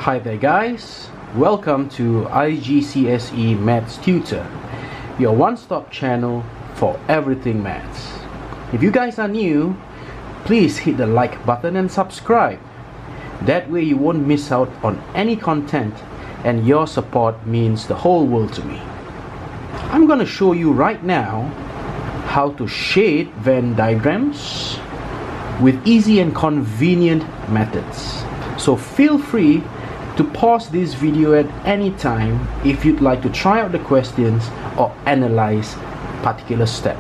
Hi there guys, welcome to IGCSE Maths Tutor, your one-stop channel for everything maths. If you guys are new, please hit the like button and subscribe. That way you won't miss out on any content, and your support means the whole world to me. I'm going to show you right now how to shade Venn diagrams with easy and convenient methods. So feel free to pause this video at any time if you'd like to try out the questions or analyze a particular step.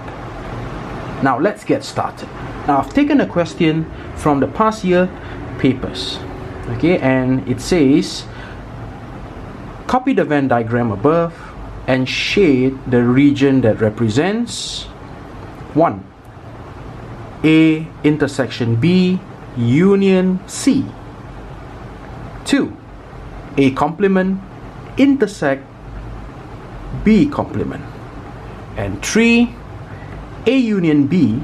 Now let's get started. Now I've taken a question from the past year papers, okay, and it says copy the Venn diagram above and shade the region that represents 1. A intersection B union C. 2. A complement intersect B complement. And 3. A union B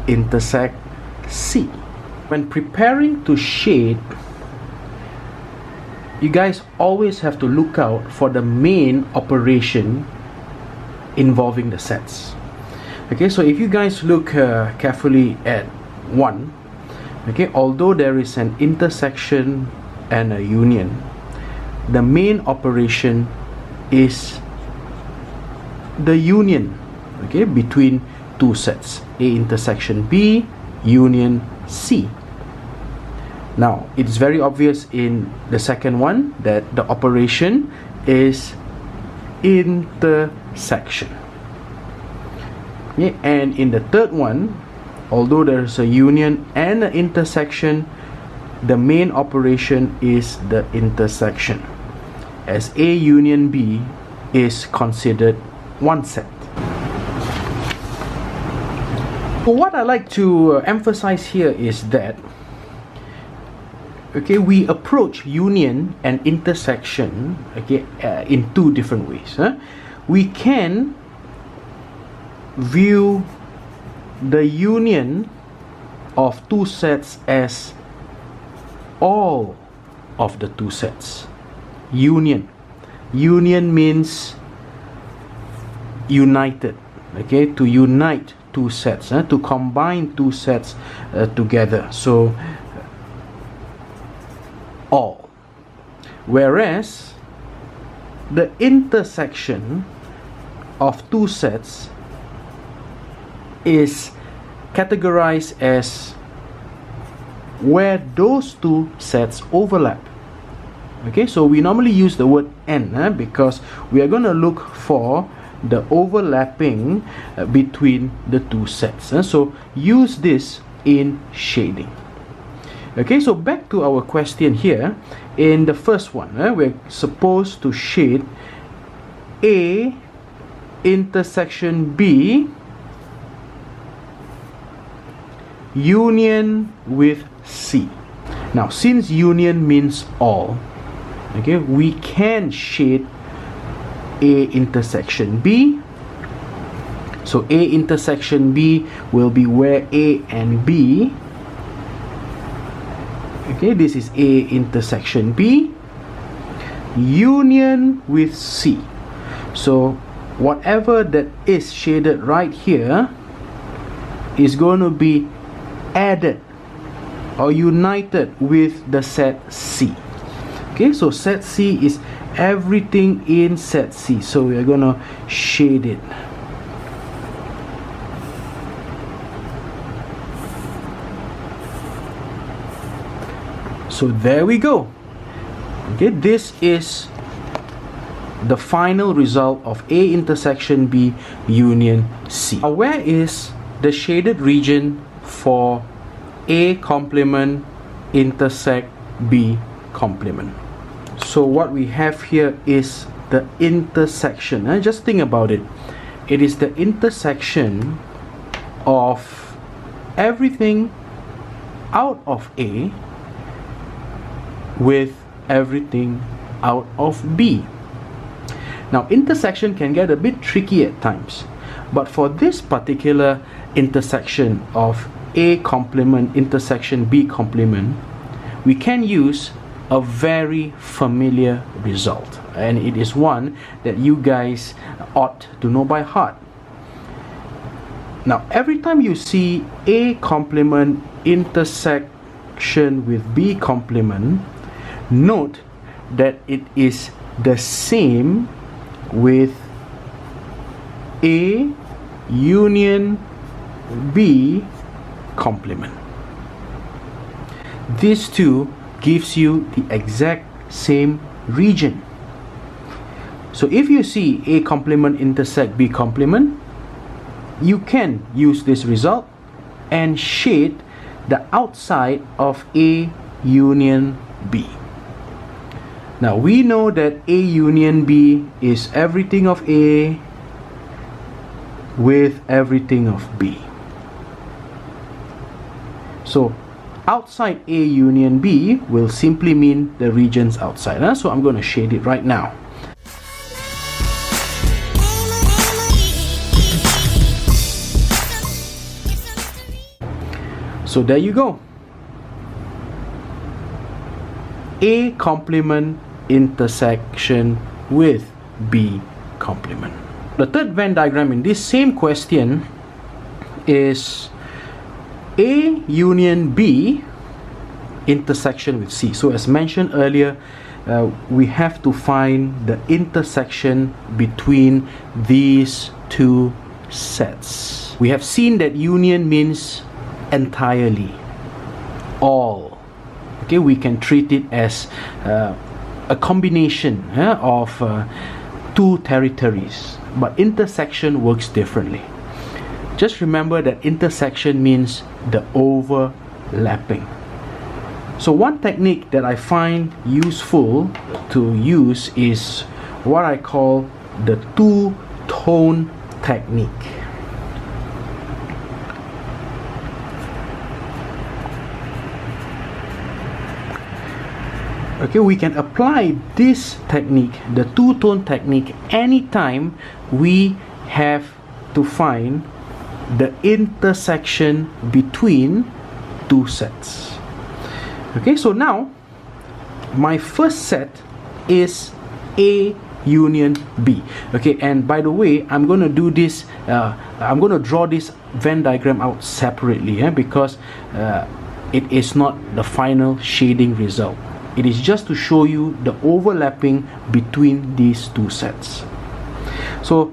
intersect C. When preparing to shade, you guys always have to look out for the main operation involving the sets. Okay, so if you guys look carefully at 1, okay, although there is an intersection and a union, the main operation is the union, okay, between two sets, A intersection B union C. Now it's very obvious in the second one that the operation is intersection. Yeah, and in the third one, although there's a union and an intersection, the main operation is the intersection, as A union B is considered one set. So what I like to emphasize here is that, okay, we approach union and intersection, okay, in two different ways. We can view the union of two sets as all of the two sets. Union means united, okay, to unite two sets, to combine two sets together, so all. Whereas the intersection of two sets is categorized as where those two sets overlap. Okay, so we normally use the word and because we are going to look for the overlapping between the two sets. So use this in shading. Okay, so back to our question here. In the first one, we're supposed to shade A intersection B union with C. Now since union means all, okay, we can shade A intersection B. So A intersection B will be where A and B, okay, this is A intersection B union with C. So whatever that is shaded right here is going to be added or united with the set C. Okay, so set C is everything in set C, so we are gonna shade it. So there we go. Okay, this is the final result of A intersection B union C. Now where is the shaded region for A complement intersect B complement? So what we have here is the intersection. Just think about it. It is the intersection of everything out of A with everything out of B. Now intersection can get a bit tricky at times, but for this particular intersection of A complement intersection B complement, we can use a very familiar result, and it is one that you guys ought to know by heart. Now, every time you see A complement intersection with B complement, note that it is the same with A union B complement. These two gives you the exact same region. So if you see A complement intersect B complement, you can use this result and shade the outside of A union B. Now we know that A union B is everything of A with everything of B. So outside A union B will simply mean the regions outside. So I'm going to shade it right now. So there you go. A complement intersection with B complement. The third Venn diagram in this same question is A union B intersection with C. So as mentioned earlier, we have to find the intersection between these two sets. We have seen that union means entirely, all. Okay, we can treat it as a combination of two territories, but intersection works differently. Just remember that intersection means the overlapping. So one technique that I find useful to use is what I call the two-tone technique. Okay, we can apply this technique, the two-tone technique, anytime we have to find the intersection between two sets. Okay, so now my first set is A union B. Okay, and by the way, I'm going to do this, I'm going to draw this Venn diagram out separately because it is not the final shading result. It is just to show you the overlapping between these two sets. So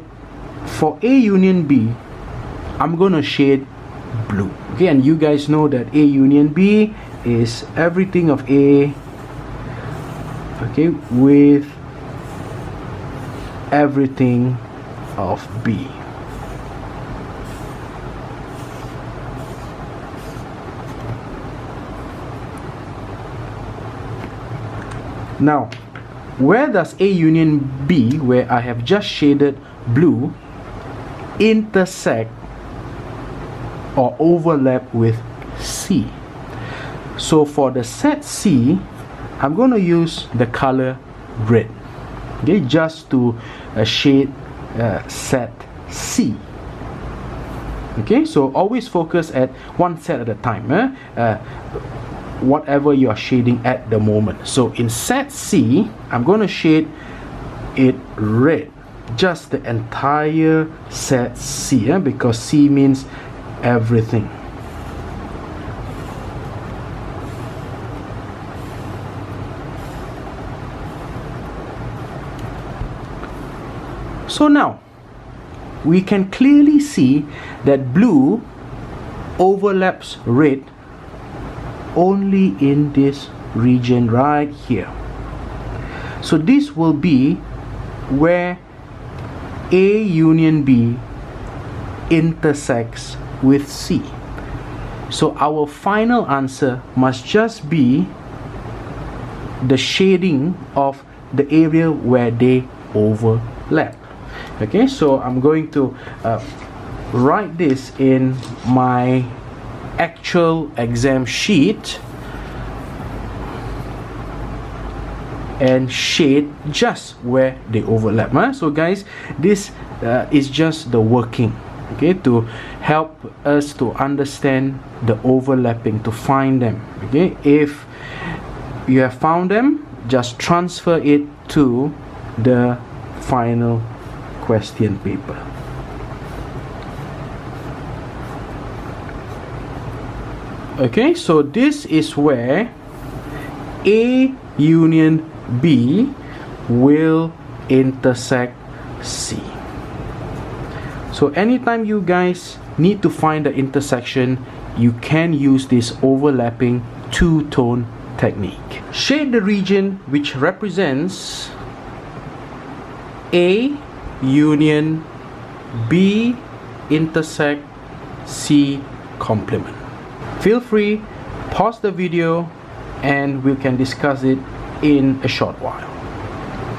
for A union B, I'm going to shade blue. Okay, and you guys know that A union B is everything of A, okay, with everything of B. Now, where does A union B, where I have just shaded blue, intersect or overlap with C? So for the set C, I'm going to use the color red, okay, just to shade set C. Okay, so always focus at one set at a time, whatever you are shading at the moment. So in set C, I'm going to shade it red, just the entire set C, because C means everything. So now we can clearly see that blue overlaps red only in this region right here. So this will be where A union B intersects with C. So our final answer must just be the shading of the area where they overlap. Okay, so I'm going to write this in my actual exam sheet and shade just where they overlap. So guys, this is just the working, okay, to help us to understand the overlapping, to find them. Okay, if you have found them, just transfer it to the final question paper. Okay, so this is where A union B will intersect C. So anytime you guys need to find the intersection, you can use this overlapping two-tone technique. Shade the region which represents A union B intersect C complement. Feel free, pause the video, and we can discuss it in a short while.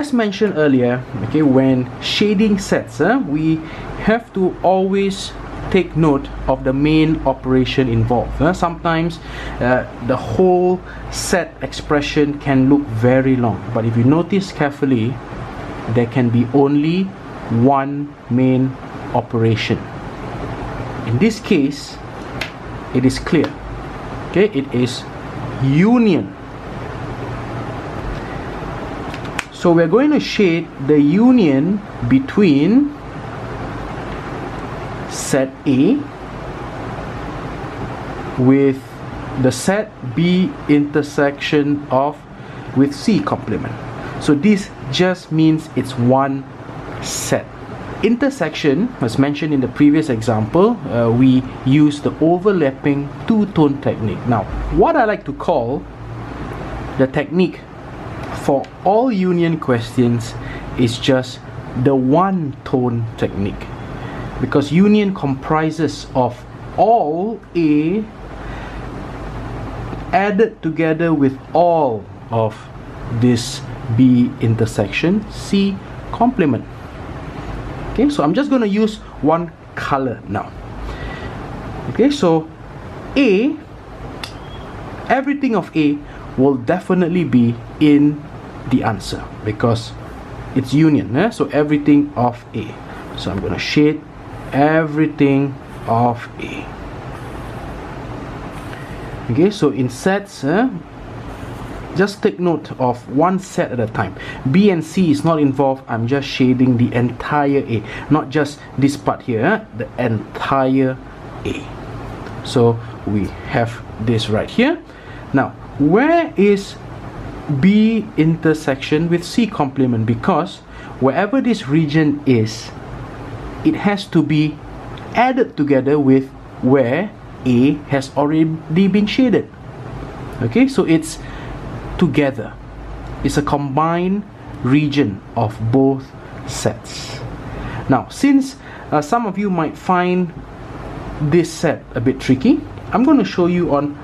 As mentioned earlier, okay, when shading sets, we have to always take note of the main operation involved. Sometimes the whole set expression can look very long, but if you notice carefully, there can be only one main operation. In this case, it is clear. Okay, it is union. So we're going to shade the union between set A with the set B intersection with C complement. So this just means it's one set. Intersection, as mentioned in the previous example, we use the overlapping two-tone technique. Now, what I like to call the technique for all union questions is just the one-tone technique, because union comprises of all A added together with all of this B intersection C complement. Okay, so I'm just going to use one color now. Okay, so A, everything of A will definitely be in the answer because it's union, so everything of A. So I'm going to shade everything of A. Okay, so in sets, just take note of one set at a time. B and C is not involved. I'm just shading the entire A, not just this part here, the entire A. So we have this right here. Now, where is B intersection with C complement? Because wherever this region is, it has to be added together with where A has already been shaded. Okay, so it's together. It's a combined region of both sets. Now, since some of you might find this set a bit tricky, I'm going to show you on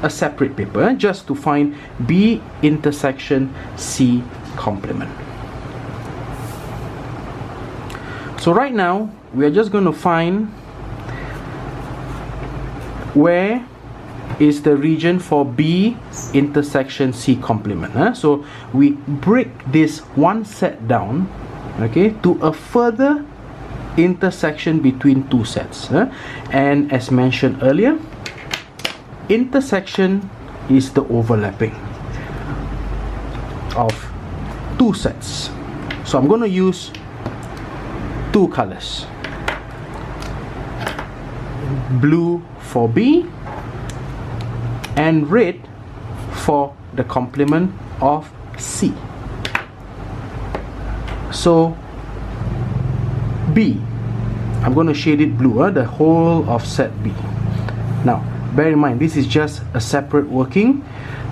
a separate paper just to find B intersection C complement. So right now we are just going to find where is the region for B intersection C complement. So we break this one set down, okay, to a further intersection between two sets. And as mentioned earlier, intersection is the overlapping of two sets. So I'm going to use two colors, blue for B and red for the complement of C. So B, I'm going to shade it blue, the whole of set B. Now bear in mind, this is just a separate working.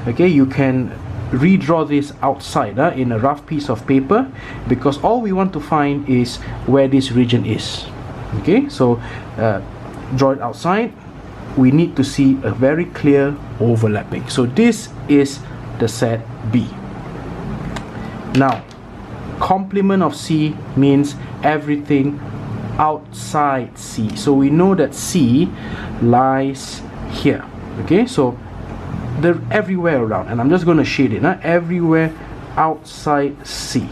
Okay, you can redraw this outside in a rough piece of paper, because all we want to find is where this region is. Okay, so draw it outside. We need to see a very clear overlapping. So this is the set B. Now, complement of C means everything outside C. So we know that C lies here. Okay, so they're everywhere around, and I'm just going to shade it everywhere outside C.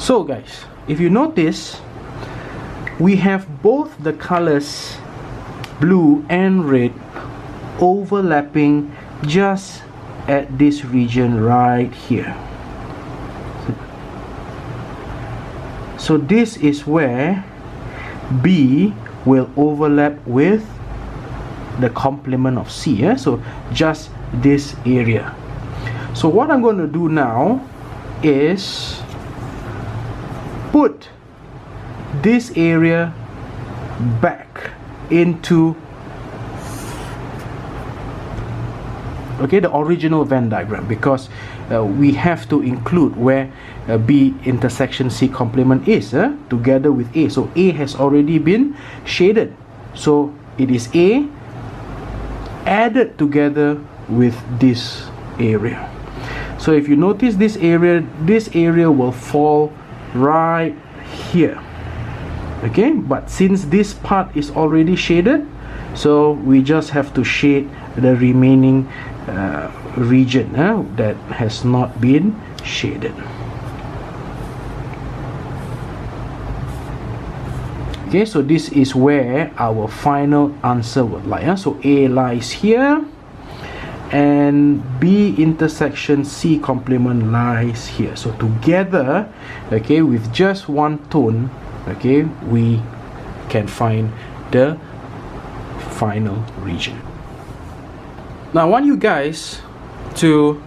So guys, if you notice, we have both the colors blue and red overlapping just at this region right here. So this is where B will overlap with the complement of C. So just this area. So what I'm going to do now is put this area back into the original Venn diagram, because we have to include where B intersection C complement is together with A. So A has already been shaded, so it is A added together with this area. So if you notice this area will fall right here. Okay, but since this part is already shaded, so we just have to shade the remaining region that has not been shaded. Okay, so this is where our final answer would lie. So A lies here, and B intersection C complement lies here. So together, okay, with just one tone, okay, we can find the final region. Now I want you guys to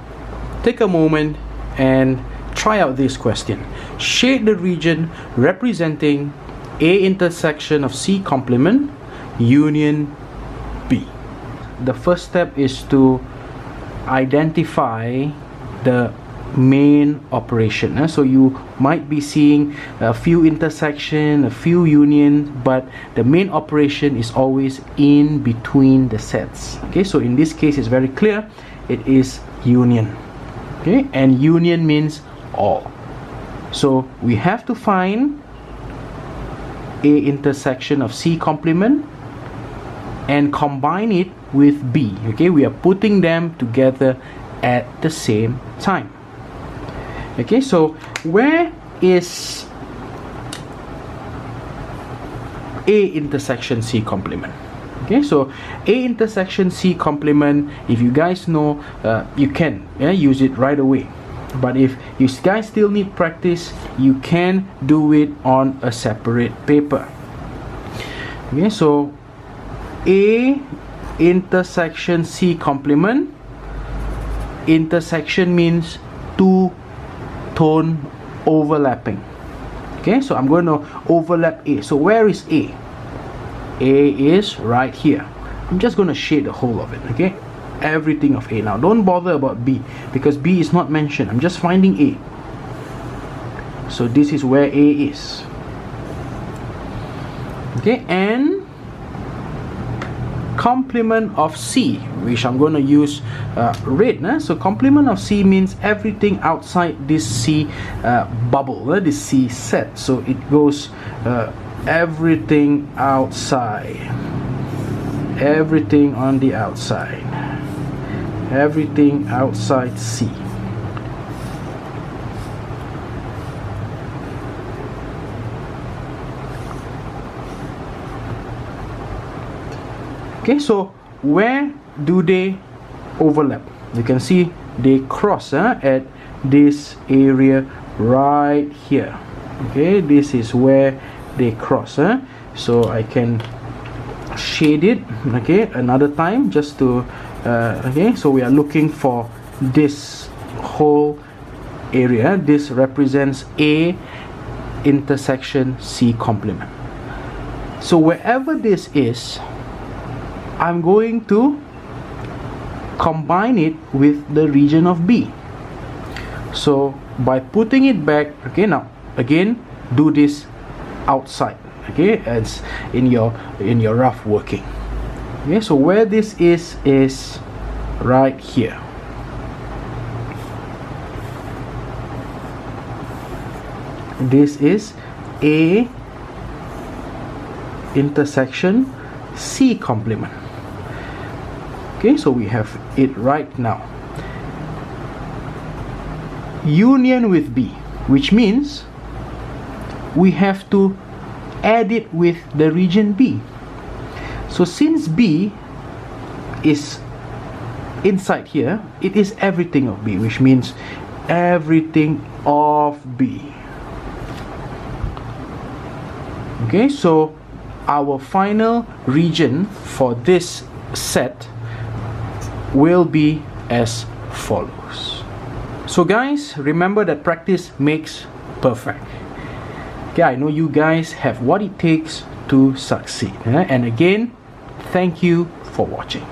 take a moment and try out this question. Shade the region representing A intersection of C complement union B. The first step is to identify the main operation. So you might be seeing a few intersection, a few union, but the main operation is always in between the sets. Okay, so in this case it's very clear, it is union. Okay, and union means all. So we have to find A intersection of C complement and combine it with B. Okay, we are putting them together at the same time. Okay, so where is A intersection C complement? Okay, so A intersection C complement, if you guys know, you can use it right away. But if you guys still need practice, you can do it on a separate paper. Okay, so A intersection C complement, intersection means two tone overlapping. Okay, so I'm going to overlap A. So where is A? A is right here. I'm just going to shade the whole of it. Okay, everything of A. Now don't bother about B, because B is not mentioned. I'm just finding A. So this is where A is. Okay, and complement of C, which I'm going to use red. So complement of C means everything outside this C bubble, this C set. So it goes everything outside, everything on the outside, everything outside C. Okay, so where do they overlap? You can see they cross at this area right here. Okay, this is where they cross. So I can shade it, okay, another time, just to okay, so we are looking for this whole area. This represents A intersection C complement. So wherever this is, I'm going to combine it with the region of B. So by putting it back, okay, now again do this outside, okay, as in your rough working. Okay, so where this is right here. This is A intersection C complement. Okay, so we have it right now. Union with B, which means we have to add it with the region B. So since B is inside here, it is everything of B, which means everything of B. Okay, so our final region for this set will be as follows. So guys, remember that practice makes perfect. Okay, I know you guys have what it takes to succeed. And again, thank you for watching.